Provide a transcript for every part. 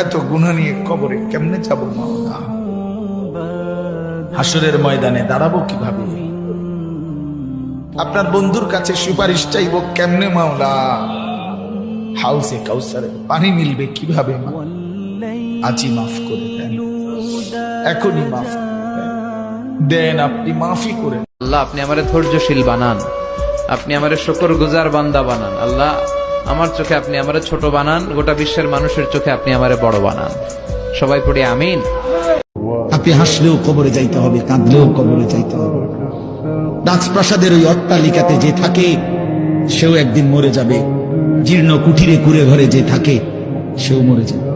এত গুনাহ নিয়ে কবরে কেমনে যাব মাওলা? হাসরের ময়দানে দাঁড়াবো কিভাবে? আপনার বন্ধুর কাছে সুপারিশ চাইবো কেমনে মাওলা? হাউসে কাউসারে পানি মিলবে কিভাবে? আজই মাফ করে দেন, এখনই মাফ দেন, আপনি মাফই করে আল্লাহ। আপনি আমারে ধৈর্যশীল বানান, আপনি আমারে শুকরগুজার বান্দা বানান। আল্লাহ, আমার চোখে আপনি আমারে ছোট বানান, গোটা বিশ্বের মানুষের চোখে আপনি আমারে বড় বানান। সবাই পড়ি আমিন। আপনি হাসলেও কবরে যাইতে হবে, কাঁদলেও কবরে যাইতে হবে। রাজপ্রাসাদের ওই অট্টালিকাতে যে থাকে সেও একদিন মরে যাবে, জীর্ণ কুঠিরে কুড়ে ঘরে যে থাকে সেও মরে যাবে।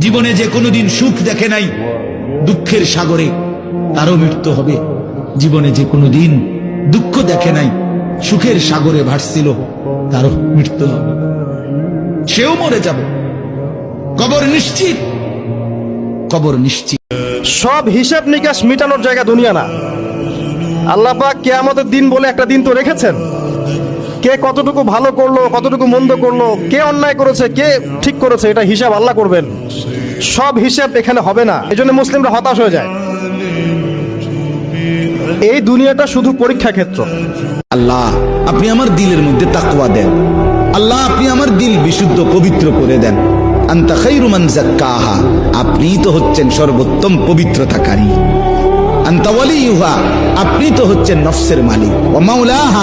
জীবনে যে কোনোদিন সুখ দেখে নাই, দুঃখের সাগরে তারও মৃত্যু হবে। জীবনে যে কোনোদিন দুঃখ দেখে নাই, সুখের সাগরে ভাসছিল, তারও মৃত্যু হবে, সেও মরে যাবে। কবর নিশ্চিত, কবর নিশ্চিত। সব হিসাব নিকাশ মিটানোর জায়গা দুনিয়া না। আল্লাহ পাক কিয়ামতের দিন বলে একটা দিন তো রেখেছেন। কে কতটুকু ভালো করলো, কতটুকু মন্দ করলো, কে অন্যায় করেছে, কে ঠিক করেছে, এটা হিসাব আল্লাহ করবেন। সব হিসাব এখানে হবে না, এজন্য মুসলিমরা হতাশ হয়ে যায়। এই দুনিয়াটা শুধু পরীক্ষা ক্ষেত্র। আল্লাহ, আপনি আমার দিলের মধ্যে তাকওয়া দেন। আল্লাহ, আপনি আমার দিল বিশুদ্ধ পবিত্র করে দেন। আনতা খায়রু মান যাক্কাহা, আপনিই তো হচ্ছেন সর্বোত্তম পবিত্রতাকারী। আনতা ওয়ালিয়ুহা, আপনি তো হচ্ছেন নফসের মালিক। ওয়া মাওলাহা।